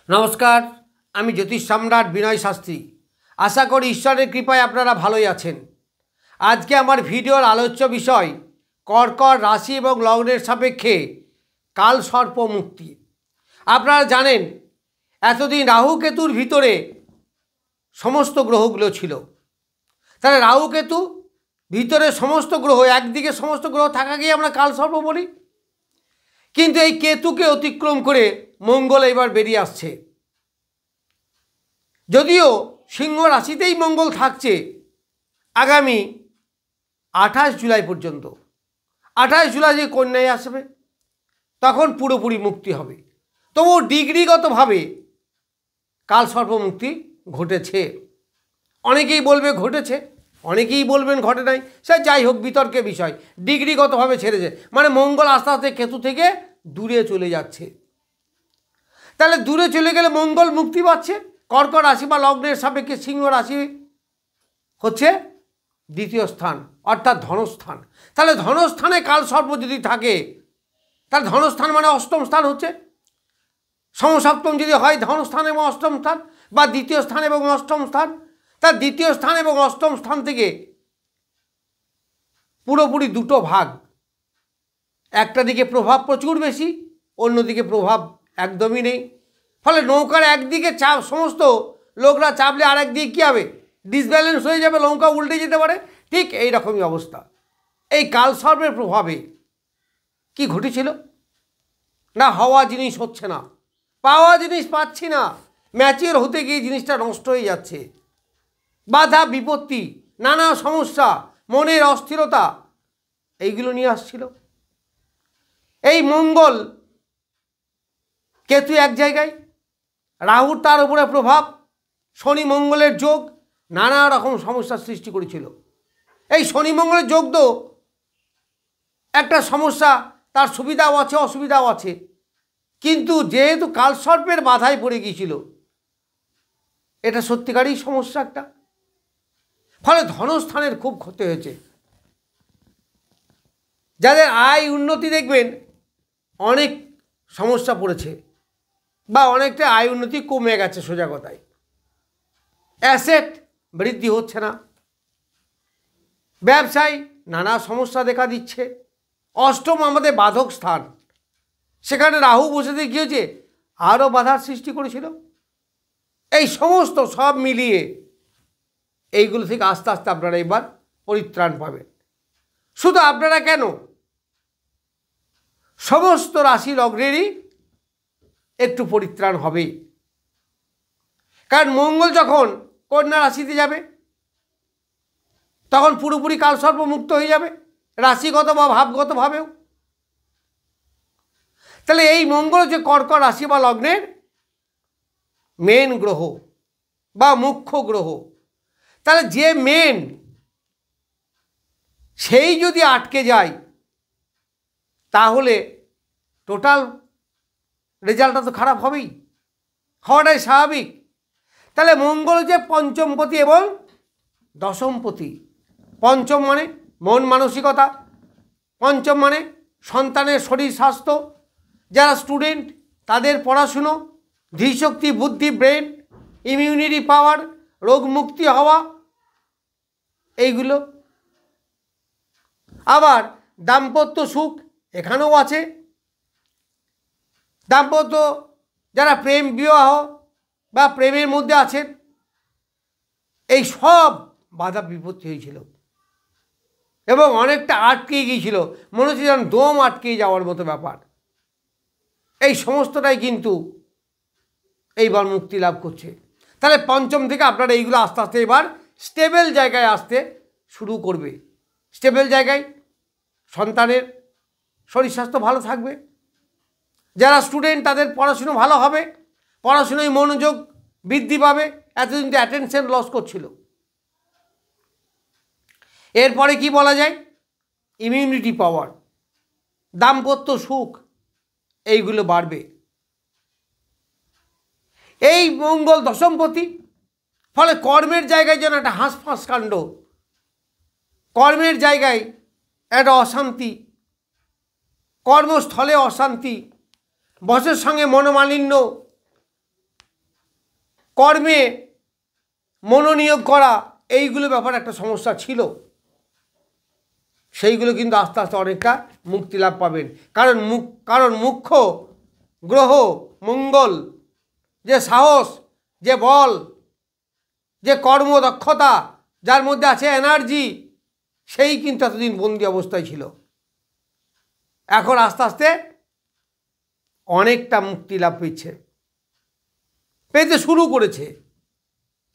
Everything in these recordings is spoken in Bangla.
নমস্কার, আমি জ্যোতিষ সম্রাট বিনয় শাস্ত্রী। আশা করি ঈশ্বরের কৃপায় আপনারা ভালোই আছেন। আজকে আমার ভিডিওর আলোচ্য বিষয় কর্কট রাশি এবং লগ্নের সাপেক্ষে কালসর্প মুক্তি। আপনারা জানেন এতদিন রাহু কেতুর ভিতরে সমস্ত গ্রহগুলো ছিল। তাহলে রাহু কেতু ভিতরে সমস্ত গ্রহ, একদিকে সমস্ত গ্রহ থাকাকেই আমরা কালসর্প বলি। কিন্তু এই কেতুকে অতিক্রম করে মঙ্গল এবার বেরিয়ে আসছে। যদিও সিংহ রাশিতেই মঙ্গল থাকছে আগামী 28 জুলাই পর্যন্ত। 28 জুলাই যে কন্যায় আসবে তখন পুরোপুরি মুক্তি হবে। তবু ডিগ্রিগতভাবে কালসর্প মুক্তি ঘটেছে। অনেকেই বলবে ঘটেছে, অনেকেই বলবেন ঘটে নাই, সে যাই হোক বিতর্কের বিষয়। ডিগ্রিগতভাবে ছেড়েছে মানে মঙ্গল আস্তে আস্তে কেতু থেকে দূরে চলে যাচ্ছে। তাহলে দূরে চলে গেলে মঙ্গল মুক্তি পাচ্ছে। কর্কট রাশি বা লগ্নের সাপেক্ষে সিংহ রাশি হচ্ছে দ্বিতীয় স্থান, অর্থাৎ ধনস্থান। তাহলে ধনস্থানে কালসর্প যদি থাকে তাহলে ধনস্থান মানে অষ্টম স্থান হচ্ছে। সমসপ্তম যদি হয় ধনস্থান এবং অষ্টম স্থান, বা দ্বিতীয় স্থান এবং অষ্টম স্থান, তার দ্বিতীয় স্থান এবং অষ্টম স্থান থেকে পুরোপুরি দুটো ভাগ। একটা দিকে প্রভাব প্রচুর বেশি, অন্যদিকে প্রভাব একদমই নেই। ফলে নৌকার একদিকে চাপ, সমস্ত লোকরা চাপলে আর একদিকে কী হবে, ডিসব্যালেন্স হয়ে যাবে, নৌকা উল্টে যেতে পারে। ঠিক এই রকমই অবস্থা। এই কালসর্পের প্রভাবে কি ঘটেছিল না, হওয়া জিনিস হচ্ছে না, পাওয়া জিনিস পাচ্ছি না, ম্যাচিওর হতে গিয়ে জিনিসটা নষ্ট হয়ে যাচ্ছে। বাধা বিপত্তি, নানা সমস্যা, মনের অস্থিরতা, এইগুলো নিয়ে আসছিল। এই মঙ্গল কেতু এক জায়গায়, রাহুর তার উপরে প্রভাব, শনি মঙ্গলের যোগ নানা রকম সমস্যার সৃষ্টি করেছিল। এই শনি মঙ্গলের যোগ তো একটা সমস্যা, তার সুবিধাও আছে অসুবিধাও আছে। কিন্তু যেহেতু কালসর্পের বাধায় পড়ে গিয়েছিল, এটা সত্যিকারই সমস্যা একটা। ফলে ধনস্থানের খুব ক্ষতি হয়েছে। যাদের আয় উন্নতি দেখবেন অনেক সমস্যা পড়েছে, বা অনেকটা আয় উন্নতি কমে গেছে। সোজা কথায় অ্যাসেট বৃদ্ধি হচ্ছে না, ব্যবসায় নানা সমস্যা দেখা দিচ্ছে। অষ্টম আমাদের বাধক স্থান, সেখানে রাহু বসে দিয়ে গিয়েছে, আরও বাধার সৃষ্টি করেছিল। এই সমস্ত সব মিলিয়ে এইগুলো থেকে আস্তে আস্তে আপনারা এবার পরিত্রাণ পাবেন। শুধু আপনারা কেন, সমস্ত রাশি লগ্নেরই একটু পরিত্রাণ হবে। কারণ মঙ্গল যখন কন্যা রাশিতে যাবে তখন পুরোপুরি কালসর্প মুক্ত হয়ে যাবে, রাশিগত বা ভাবগতভাবেও। তাহলে এই মঙ্গল যে কর্কট রাশি বা লগ্নের মেন গ্রহ বা মুখ্য গ্রহ, তাহলে যে মেন, সেই যদি আটকে যায় তাহলে টোটাল রেজাল্টটা তো খারাপ হবেই, হওয়াটাই স্বাভাবিক। তাহলে মঙ্গল যে পঞ্চমপতি এবং দশমপতি, পঞ্চম মানে মন মানসিকতা, পঞ্চম মানে সন্তানের শরীর স্বাস্থ্য, যারা স্টুডেন্ট তাদের পড়াশুনো, ধীশক্তি, বুদ্ধি, ব্রেন, ইমিউনিটি পাওয়ার, রোগ মুক্তি হওয়া, এইগুলো। আবার দাম্পত্য সুখ এখানেও আছে। দাম্পত্য যারা প্রেম বিবাহ বা প্রেমের মধ্যে আছেন, এই সব বাধা বিপত্তি হয়েছিল এবং অনেকটা আটকে গিয়েছিল, মনে হচ্ছে যেন দম আটকে যাওয়ার মতো ব্যাপার। এই সমস্তটাই কিন্তু এইবার মুক্তি লাভ করছে। তাহলে পঞ্চম থেকে আপনারা এইগুলো আস্তে আস্তে এবার স্টেবল জায়গায় আসতে শুরু করবে। স্টেবল জায়গায় সন্তানের শরীর স্বাস্থ্য ভালো থাকবে, যারা স্টুডেন্ট তাদের পড়াশুনো ভালো হবে, পড়াশুনোয় মনোযোগ বৃদ্ধি পাবে, এতদিন তো অ্যাটেনশন লস করছিল। এরপরে কি বলা যায়, ইমিউনিটি পাওয়ার, দাম্পত্য সুখ, এইগুলো বাড়বে। এই মঙ্গল দশমপতি, ফলে কর্মের জায়গায় যেন একটা হাঁসফাঁস কাণ্ড, কর্মের জায়গায় একটা অশান্তি, কর্মস্থলে অশান্তি, বসের সঙ্গে মনোমালিন্য, কর্মে মনোনিয়োগ করা, এইগুলো ব্যাপারে একটা সমস্যা ছিল, সেইগুলো কিন্তু আস্তে আস্তে অনেকটা মুক্তি লাভ পাবেন। কারণ মুখ্য গ্রহ মঙ্গল, যে সাহস, যে বল, যে কর্মদক্ষতা, যার মধ্যে আছে এনার্জি, সেই কিন্তু এতদিন বন্দি অবস্থায় ছিল। এখন আস্তে আস্তে অনেকটা মুক্তি লাভ পেতে শুরু করেছে।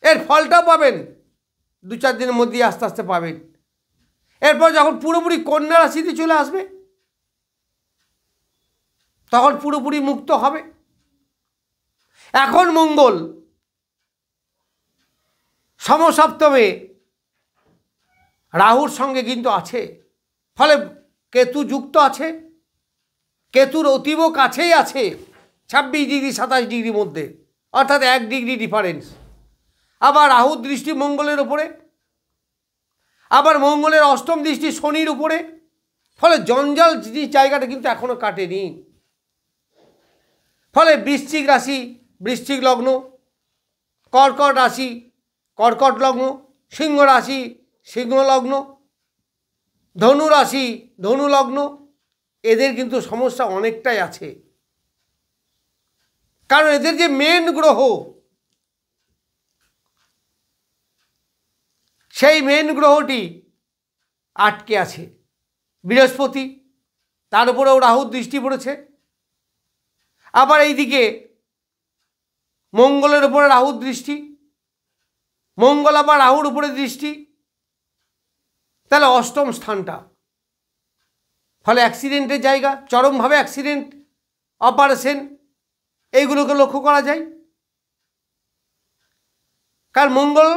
এর ফলটা পাবেন 2-4 দিনের মধ্যেই আস্তে আস্তে পাবেন। এরপর যখন পুরোপুরি কন্যা রাশিতে চলে আসবে, তখন পুরোপুরি মুক্ত হবে। এখন মঙ্গল সমসপ্তমে রাহুর সঙ্গে কিন্তু আছে, ফলে কেতু যুক্ত আছে, কেতুর অতীব কাছেই আছে, 26 ডিগ্রি 27 ডিগ্রির মধ্যে, অর্থাৎ 1 ডিগ্রি ডিফারেন্স। আবার রাহুর দৃষ্টি মঙ্গলের উপরে, আবার মঙ্গলের অষ্টম দৃষ্টি শনির উপরে, ফলে জঞ্জাল জায়গাটা কিন্তু এখনো কাটেনি। ফলে বৃশ্চিক রাশি বৃশ্চিক লগ্ন, কর্কট রাশি কর্কট লগ্ন, সিংহ রাশি সিংহ লগ্ন, ধনু রাশি ধনু লগ্ন, এদের কিন্তু সমস্যা অনেকটাই আছে। কারণ এদের যে মেন গ্রহ, সেই মেন গ্রহটি আটকে আছে বৃহস্পতি, তার উপরেও রাহুর দৃষ্টি পড়েছে। আবার এইদিকে মঙ্গলের উপরে রাহুর দৃষ্টি, মঙ্গল আবার রাহুর উপরে দৃষ্টি, তাহলে অষ্টম স্থানটা, ফলে অ্যাক্সিডেন্টের জায়গা, চরমভাবে অ্যাক্সিডেন্ট, অপারেশন, এইগুলোকে লক্ষ্য করা যায়। কারণ মঙ্গল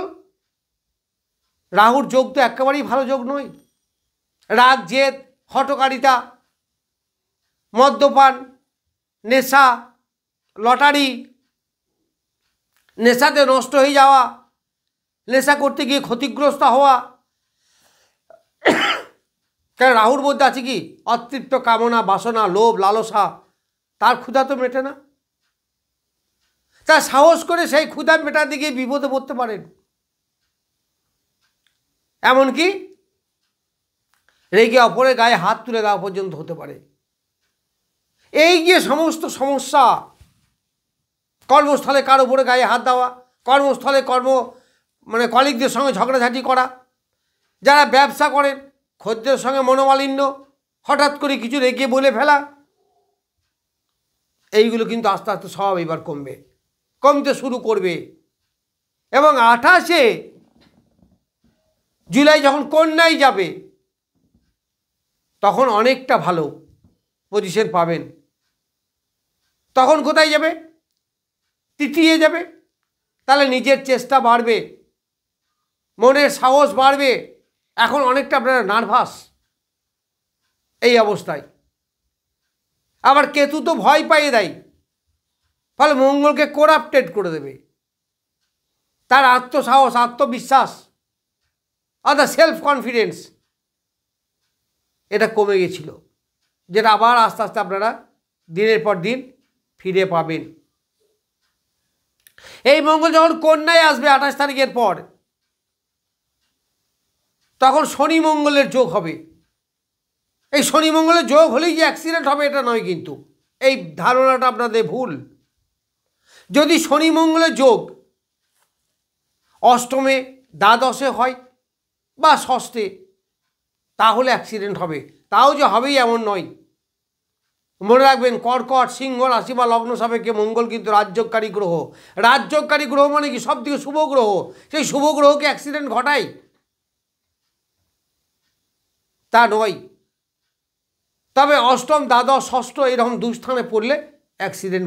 রাহুর যোগ তো একেবারেই ভালো যোগ নয়। রাগ, জেদ, হঠকারিতা, মদ্যপান, নেশা, লটারি, নেশাতে নষ্ট হয়ে যাওয়া, নেশা করতে গিয়ে ক্ষতিগ্রস্ত হওয়া। কারণ রাহুর মধ্যে আছে কি অতৃপ্ত কামনা, বাসনা, লোভ, লালসা, তার ক্ষুধা তো মেটে না। তা সাহস করে সেই ক্ষুধা মেটাতে গিয়ে বিপদে পড়তে পারেন। এমনকি রেগে অপরের গায়ে হাত তুলে দেওয়া পর্যন্ত হতে পারে। এই যে সমস্ত সমস্যা, কর্মস্থলে কার উপরে গায়ে হাত দেওয়া, কর্মস্থলে কলিগদের সঙ্গে ঝগড়াঝাটি করা, যারা ব্যবসা করেন খদ্দের সঙ্গে মনোমালিন্য, হঠাৎ করে কিছু রেগে বলে ফেলা, এইগুলো কিন্তু আস্তে আস্তে সব এবার কমতে শুরু করবে। এবং 28শে জুলাই যখন কন্যায় যাবে, তখন অনেকটা ভালো পজিশন পাবেন। তখন কোথায় যাবে? তৃতীয় যাবে। তাহলে নিজের চেষ্টা বাড়বে, মনের সাহস বাড়বে। এখন অনেকটা আপনারা নার্ভাস এই অবস্থায়। আবার কেতু তো ভয় পাইয়ে দেয়, ফলে মঙ্গলকে করাপ্টেড করে দেবে। তার আত্মসাহস, আত্মবিশ্বাস, অর্থাৎ সেলফ কনফিডেন্স, এটা কমে গেছিল, যেটা আবার আস্তে আস্তে আপনারা দিনের পর দিন ফিরে পাবেন। এই মঙ্গল যখন কন্যায় আসবে 28 তারিখের পর, তখন শনি মঙ্গলের যোগ হবে। এই শনি মঙ্গলের যোগ হলেই যে অ্যাক্সিডেন্ট হবে এটা নয়, কিন্তু এই ধারণাটা আপনাদের ভুল। যদি শনি মঙ্গলের যোগ অষ্টমে, দ্বাদশে হয় বা ষষ্ঠে, তাহলে অ্যাক্সিডেন্ট হবে। তাও যে হবেই এমন নয়। মনে রাখবেন, কর্কট, সিংহ রাশি বা লগ্ন সাপেক্ষে মঙ্গল কিন্তু রাজযোগকারী গ্রহ। রাজযোগকারী গ্রহ মানে কি? সব থেকে শুভ গ্রহ। সেই শুভ গ্রহকে অ্যাক্সিডেন্ট ঘটায় তা নয়। তবে অষ্টম, দ্বাদশ, ষষ্ঠ এরকম দুস্থানে পড়লে অ্যাক্সিডেন্ট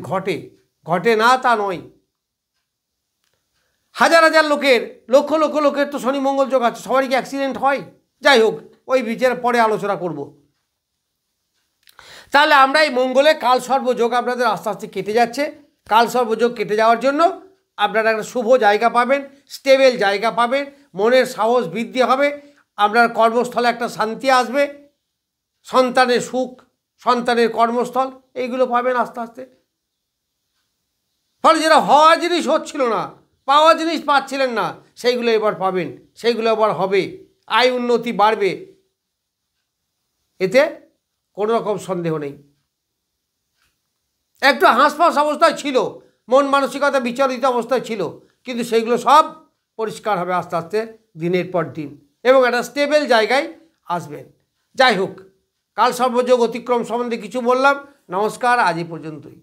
ঘটে না তা নয়। হাজার হাজার লোকের, লক্ষ লক্ষ লোকের তো শনি মঙ্গল যোগ আছে, সবারই কি অ্যাক্সিডেন্ট হয়? যাই হোক, ওই বিচারে পরে আলোচনা করব। তাহলে আমরা এই মঙ্গলে কাল সর্বযোগ আপনাদের আস্তে আস্তে কেটে যাচ্ছে। কাল সর্বযোগ কেটে যাওয়ার জন্য আপনারা একটা শুভ জায়গা পাবেন, স্টেবল জায়গা পাবেন, মনের সাহস বৃদ্ধি হবে, আপনার কর্মস্থলে একটা শান্তি আসবে, সন্তানের সুখ, সন্তানের কর্মস্থল, এইগুলো পাবেন আস্তে আস্তে। ফলে যেটা হওয়ার জিনিস হচ্ছিল না, পাওয়া জিনিস পাচ্ছিলেন না, সেইগুলো এবার পাবেন, সেইগুলো এবার হবে, আয় উন্নতি বাড়বে, এতে কোনো রকম সন্দেহ নেই। একটু হাঁসফাঁস অবস্থায় ছিল, মন মানসিকতা বিচলিত অবস্থায় ছিল, কিন্তু সেইগুলো সব পরিষ্কার হবে আস্তে আস্তে দিনের পর দিন, এবং একটা স্টেবল জায়গায় আসবেন। যাই হোক, কাল সর্বযোগ অতিক্রম সম্বন্ধে কিছু বললাম। নমস্কার, আজ এই পর্যন্তই।